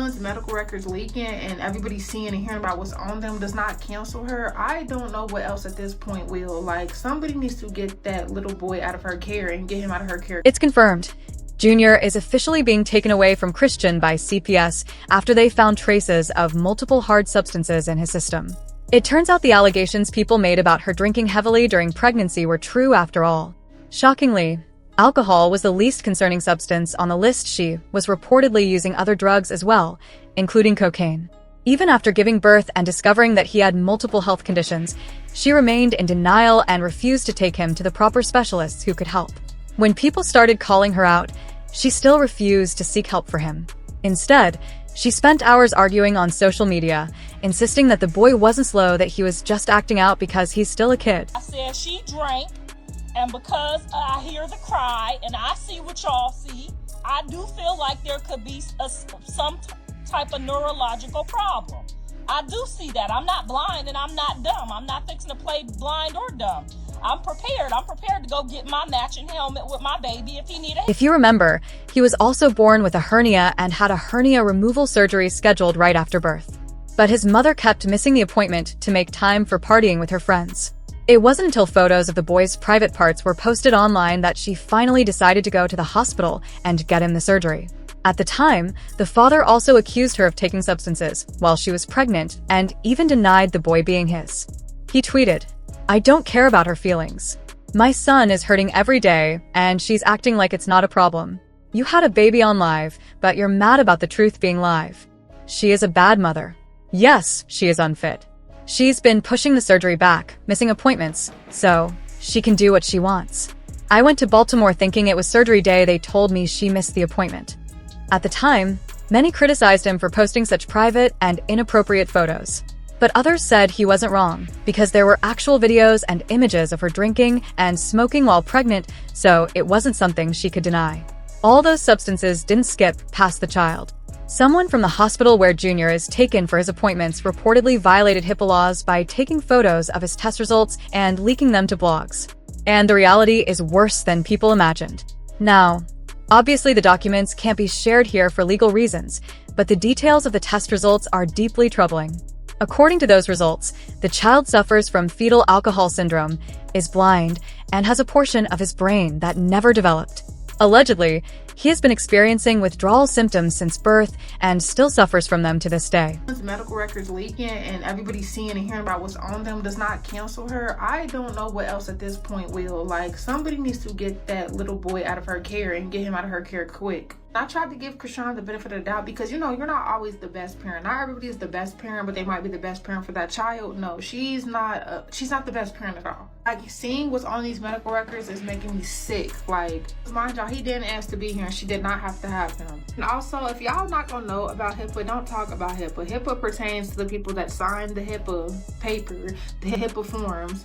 someone's medical records leaking and everybody seeing and hearing about what's on them does not cancel her, I don't know what else at this point will. Like, somebody needs to get that little boy out of her care and get him out of her care. It's confirmed. Junior is officially being taken away from Chrisean by CPS after they found traces of multiple hard substances in his system. It turns out the allegations people made about her drinking heavily during pregnancy were true after all. Shockingly, alcohol was the least concerning substance on the list. She was reportedly using other drugs as well, including cocaine. Even after giving birth and discovering that he had multiple health conditions, she remained in denial and refused to take him to the proper specialists who could help. When people started calling her out, she still refused to seek help for him. Instead, she spent hours arguing on social media, insisting that the boy wasn't slow, that he was just acting out because he's still a kid. I said she drank, and because I hear the cry and I see what y'all see, I do feel like there could be some type of neurological problem. I do see that. I'm not blind and I'm not dumb. I'm not fixing to play blind or dumb. I'm prepared. I'm prepared to go get my matching helmet with my baby if he needed it. If you remember, he was also born with a hernia and had a hernia removal surgery scheduled right after birth. But his mother kept missing the appointment to make time for partying with her friends. It wasn't until photos of the boy's private parts were posted online that she finally decided to go to the hospital and get him the surgery. At the time, the father also accused her of taking substances while she was pregnant and even denied the boy being his. He tweeted, "I don't care about her feelings. My son is hurting every day and she's acting like it's not a problem. You had a baby on live, but you're mad about the truth being live. She is a bad mother. Yes, she is unfit. She's been pushing the surgery back, missing appointments, so she can do what she wants. I went to Baltimore thinking it was surgery day. They told me she missed the appointment." At the time, many criticized him for posting such private and inappropriate photos. But others said he wasn't wrong, because there were actual videos and images of her drinking and smoking while pregnant, so it wasn't something she could deny. All those substances didn't skip past the child. Someone from the hospital where Junior is taken for his appointments reportedly violated HIPAA laws by taking photos of his test results and leaking them to blogs. And the reality is worse than people imagined. Now, obviously the documents can't be shared here for legal reasons, but the details of the test results are deeply troubling. According to those results, the child suffers from fetal alcohol syndrome, is blind, and has a portion of his brain that never developed. Allegedly, he has been experiencing withdrawal symptoms since birth and still suffers from them to this day. Medical records leaking and everybody seeing and hearing about what's on them does not cancel her. I don't know what else at this point will. Like, somebody needs to get that little boy out of her care and get him out of her care quick. I tried to give Chrisean the benefit of the doubt because, you know, you're not always the best parent. Not everybody is the best parent, but they might be the best parent for that child. No, she's not the best parent at all. Like, seeing what's on these medical records is making me sick. Like, mind y'all, he didn't ask to be here and she did not have to have him. And also, if y'all not gonna know about HIPAA, don't talk about HIPAA. HIPAA pertains to the people that signed the HIPAA paper, the HIPAA forms,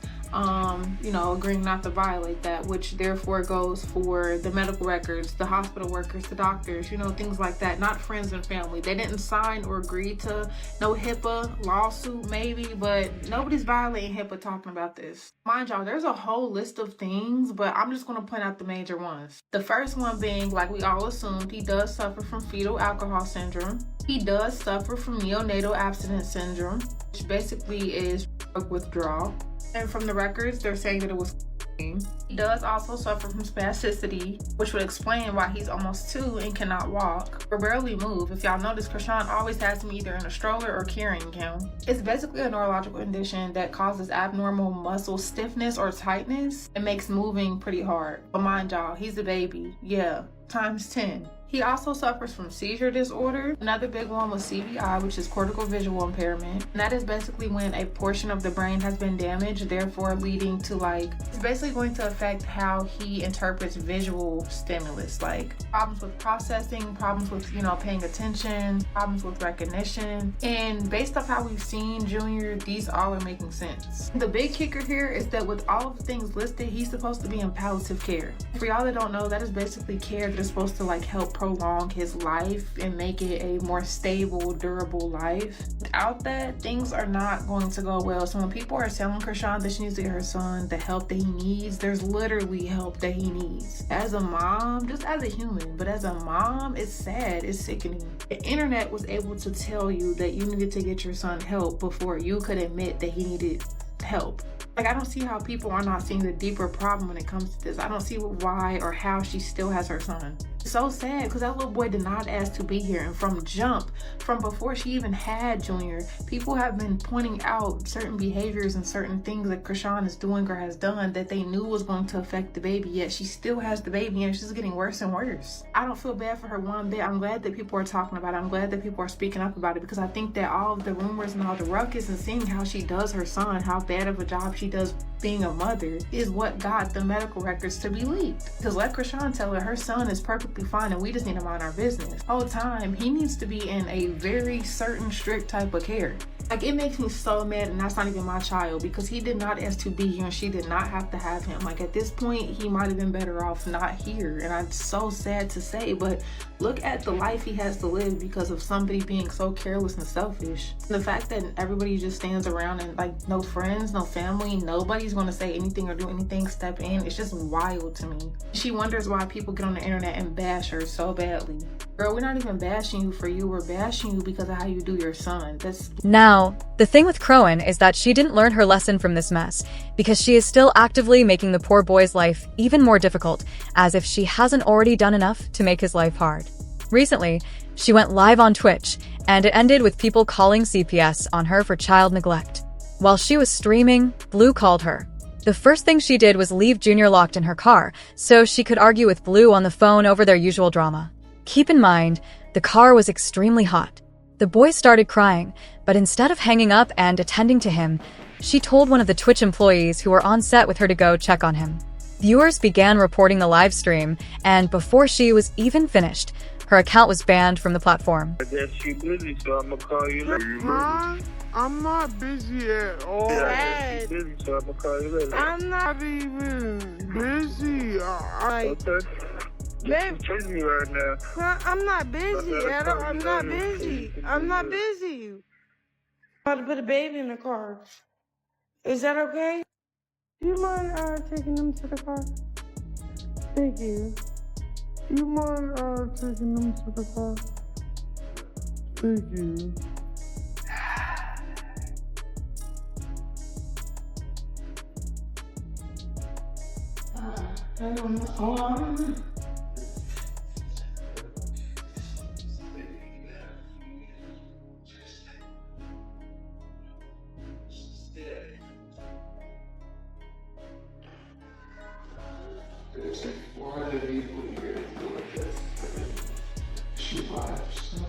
you know, agreeing not to violate that, which therefore goes for the medical records, the hospital workers, the doctors, you know, things like that, not friends and family. They didn't sign or agree to no HIPAA lawsuit maybe, but nobody's violating HIPAA talking about this. Mind y'all, there's a whole list of things, but I'm just going to point out the major ones. The first one being, like we all assumed, he does suffer from fetal alcohol syndrome. He does suffer from neonatal abstinence syndrome, which basically is drug withdrawal. And from the records, they're saying that it was cocaine. He does also suffer from spasticity, which would explain why he's almost 2 and cannot walk or barely move. If y'all notice, Chrisean always has him either in a stroller or carrying him. It's basically a neurological condition that causes abnormal muscle stiffness or tightness and makes moving pretty hard. But mind y'all, he's a baby. Yeah, times 10. He also suffers from seizure disorder. Another big one was CVI, which is cortical visual impairment. And that is basically when a portion of the brain has been damaged, therefore leading to, like, it's basically going to affect how he interprets visual stimulus, like problems with processing, problems with, you know, paying attention, problems with recognition. And based off how we've seen Junior, these all are making sense. The big kicker here is that with all of the things listed, he's supposed to be in palliative care. For y'all that don't know, that is basically care that is supposed to, like, help prolong his life and make it a more stable, durable life. Without that, things are not going to go well. So when people are telling Chrisean that she needs to get her son the help that he needs, there's literally help that he needs. As a mom, just as a human, but as a mom, it's sad, it's sickening. The internet was able to tell you that you needed to get your son help before you could admit that he needed help. Like, I don't see how people are not seeing the deeper problem when it comes to this. I don't see why or how she still has her son. It's so sad because that little boy did not ask to be here. And from jump, from before she even had Junior, people have been pointing out certain behaviors and certain things that Chrisean is doing or has done that they knew was going to affect the baby, yet she still has the baby and it's just getting worse and worse. I don't feel bad for her one bit. I'm glad that people are talking about it. I'm glad that people are speaking up about it, because I think that all of the rumors and all the ruckus and seeing how she does her son, how bad of a job she does being a mother, is what got the medical records to be leaked. Because let Chrisean tell her son is perfectly fine and we just need to mind our business. Whole time, he needs to be in a very certain strict type of care. Like, it makes me so mad, and that's not even my child, because he did not ask to be here and she did not have to have him. Like, at this point, he might have been better off not here, and I'm so sad to say, but look at the life he has to live because of somebody being so careless and selfish. The fact that everybody just stands around and, like, no friends, no family, nobody's gonna say anything or do anything, step in, it's just wild to me. She wonders why people get on the internet and bash her so badly. Girl, we're not even bashing you for you, we're bashing you because of how you do your son. Now, the thing with Chrisean is that she didn't learn her lesson from this mess, because she is still actively making the poor boy's life even more difficult, as if she hasn't already done enough to make his life hard. Recently, she went live on Twitch, and it ended with people calling CPS on her for child neglect. While she was streaming, Blue called her. The first thing she did was leave Junior locked in her car, so she could argue with Blue on the phone over their usual drama. Keep in mind, the car was extremely hot. The boy started crying, but instead of hanging up and attending to him, she told one of the Twitch employees who were on set with her to go check on him. Viewers began reporting the live stream, and before she was even finished, her account was banned from the platform. I guess she busy, so I'm gonna call you later. Huh? I'm not busy at all. Yeah, I guess she busy, so I'm gonna call you later. I'm not even busy. Okay. Babe, You're chasing me right now. I'm not busy at all. I'm not busy. I'm not busy. I'm about to put a baby in the car. Is that okay? Do you mind taking them to the car? Thank you. Do you mind taking them to the car? Thank you. I don't know. Why did he put here to do like this? She vibes, no?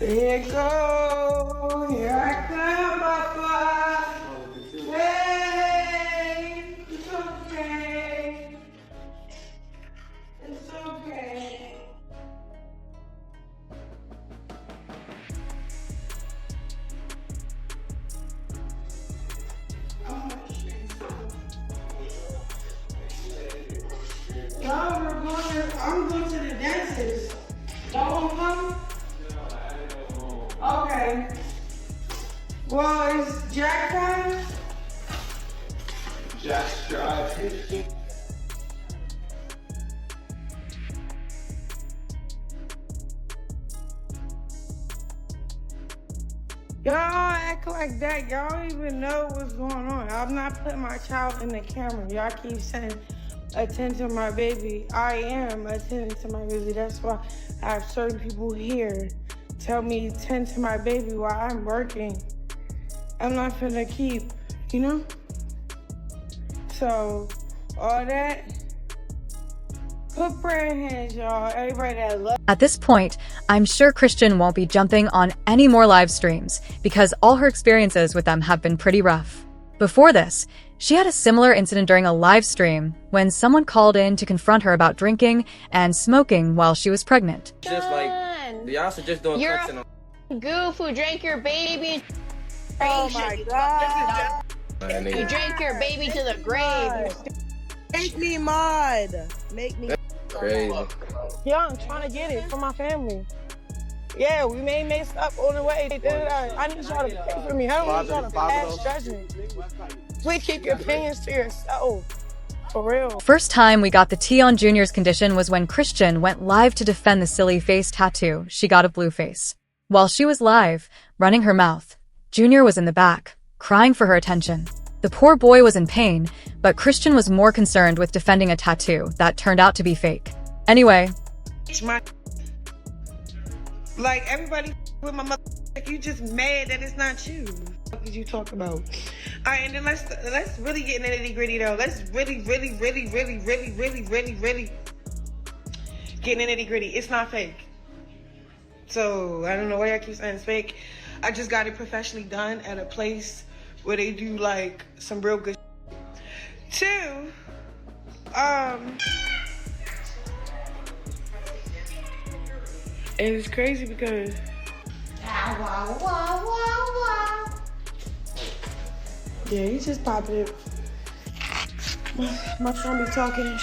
Here it go, here I come, Papa. Hey, it's okay. It's okay. I'm going to the dentist. Y'all won't come? Okay. Well, is Jack coming? Jack's driving. Y'all act like that. Y'all don't even know what's going on. I'm not putting my child in the camera. Y'all keep saying, attend to my baby. I am attending to my baby. That's why I have certain people here tell me attend to my baby while I'm working. I'm not finna keep, you know? So, all that, put prayer in hands, y'all. Everybody that loves. At this point, I'm sure Chrisean won't be jumping on any more live streams because all her experiences with them have been pretty rough. Before this, she had a similar incident during a live stream when someone called in to confront her about drinking and smoking while she was pregnant. Just like, y'all just doing You're cuts and all. a goof who drank your baby. Oh my god. You drank your baby to the grave. Make me mod. Make me Crazy. Yeah, I'm trying to get it for my family. Yeah, we may mess up on the way. I need y'all to pray for me. I don't want y'all to pass judgment. Please keep your opinions to yourself. For real. First time we got the tea on Junior's condition was when Chrisean went live to defend the silly face tattoo she got of Blueface. While she was live, running her mouth, Junior was in the back, crying for her attention. The poor boy was in pain, but Chrisean was more concerned with defending a tattoo that turned out to be fake. Anyway, It's my. Like, everybody with my mother, like, you just mad that it's not you. What did you talk about? All right, and then let's really get in the nitty gritty though. Let's really get in the nitty gritty. It's not fake. So I don't know why I keep saying it's fake. I just got it professionally done at a place where they do like some real good. Two, and it's crazy because yeah, he just popped it. My phone be talking and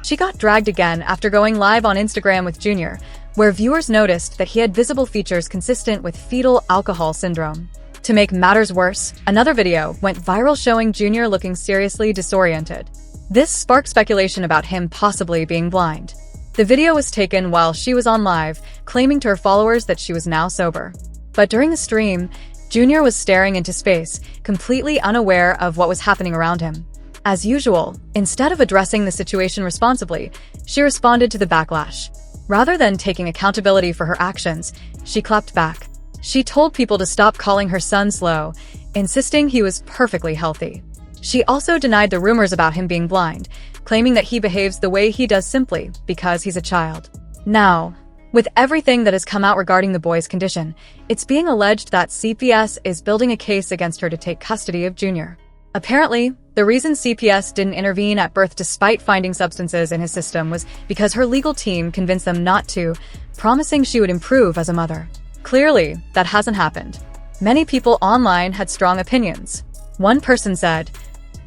she got dragged again after going live on Instagram with Junior, where viewers noticed that he had visible features consistent with fetal alcohol syndrome. To make matters worse, another video went viral showing Junior looking seriously disoriented. This sparked speculation about him possibly being blind. The video was taken while she was on live, claiming to her followers that she was now sober. But during the stream, Junior was staring into space, completely unaware of what was happening around him. As usual, instead of addressing the situation responsibly, she responded to the backlash. Rather than taking accountability for her actions, she clapped back. She told people to stop calling her son slow, insisting he was perfectly healthy. She also denied the rumors about him being blind, claiming that he behaves the way he does simply because he's a child. Now, with everything that has come out regarding the boy's condition, it's being alleged that CPS is building a case against her to take custody of Junior. Apparently, the reason CPS didn't intervene at birth despite finding substances in his system was because her legal team convinced them not to, promising she would improve as a mother. Clearly, that hasn't happened. Many people online had strong opinions. One person said,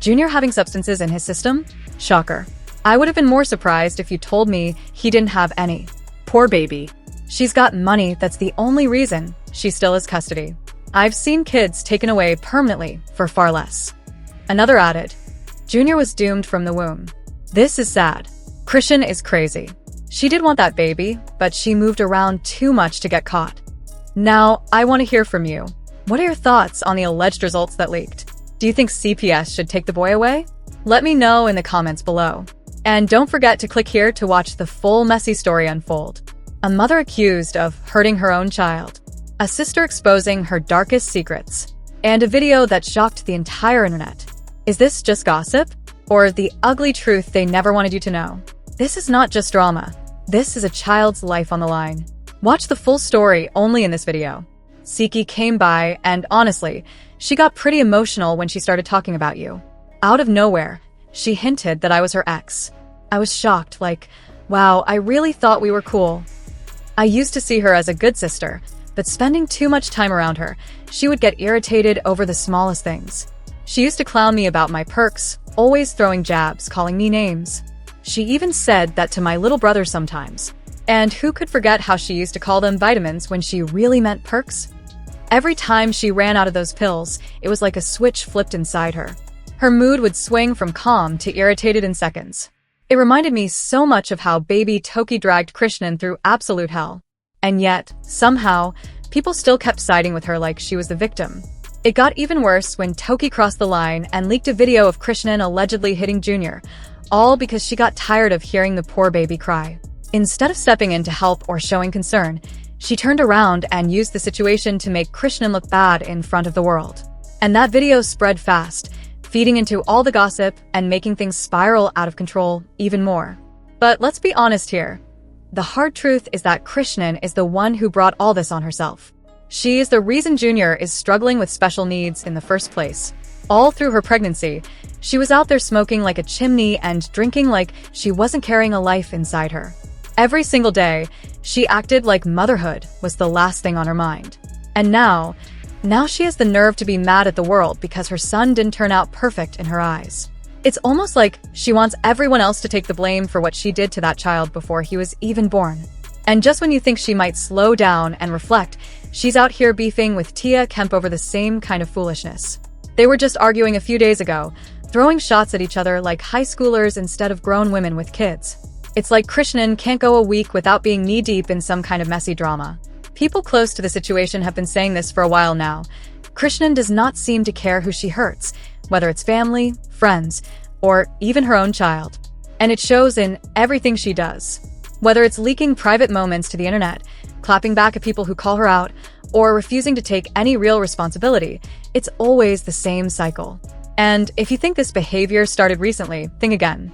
"Junior having substances in his system? Shocker. I would have been more surprised if you told me he didn't have any. Poor baby. She's got money, that's the only reason she still has custody. I've seen kids taken away permanently for far less." Another added, "Junior was doomed from the womb. This is sad. Chrisean is crazy. She did want that baby, but she moved around too much to get caught." Now, I want to hear from you. What are your thoughts on the alleged results that leaked? Do you think CPS should take the boy away? Let me know in the comments below. And don't forget to click here to watch the full messy story unfold. A mother accused of hurting her own child. A sister exposing her darkest secrets. And a video that shocked the entire internet. Is this just gossip? Or the ugly truth they never wanted you to know? This is not just drama. This is a child's life on the line. Watch the full story only in this video. Siki came by and honestly, she got pretty emotional when she started talking about you. Out of nowhere, she hinted that I was her ex. I was shocked, like, wow, I really thought we were cool. I used to see her as a good sister, but spending too much time around her, she would get irritated over the smallest things. She used to clown me about my perks, always throwing jabs, calling me names. She even said that to my little brother sometimes. And who could forget how she used to call them vitamins when she really meant perks? Every time she ran out of those pills, it was like a switch flipped inside her. Her mood would swing from calm to irritated in seconds. It reminded me so much of how baby Toki dragged Chrisean through absolute hell. And yet, somehow, people still kept siding with her like she was the victim. It got even worse when Toki crossed the line and leaked a video of Chrisean allegedly hitting Jr., all because she got tired of hearing the poor baby cry. Instead of stepping in to help or showing concern, she turned around and used the situation to make Chrisean look bad in front of the world. And that video spread fast, feeding into all the gossip and making things spiral out of control even more. But let's be honest here. The hard truth is that Chrisean is the one who brought all this on herself. She is the reason Jr. is struggling with special needs in the first place. All through her pregnancy, she was out there smoking like a chimney and drinking like she wasn't carrying a life inside her. Every single day, she acted like motherhood was the last thing on her mind. And now she has the nerve to be mad at the world because her son didn't turn out perfect in her eyes. It's almost like she wants everyone else to take the blame for what she did to that child before he was even born. And just when you think she might slow down and reflect, she's out here beefing with Tia Kemp over the same kind of foolishness. They were just arguing a few days ago, throwing shots at each other like high schoolers instead of grown women with kids. It's like Chrisean can't go a week without being knee-deep in some kind of messy drama. People close to the situation have been saying this for a while now. Chrisean does not seem to care who she hurts, whether it's family, friends, or even her own child. And it shows in everything she does. Whether it's leaking private moments to the internet, clapping back at people who call her out, or refusing to take any real responsibility, it's always the same cycle. And if you think this behavior started recently, think again.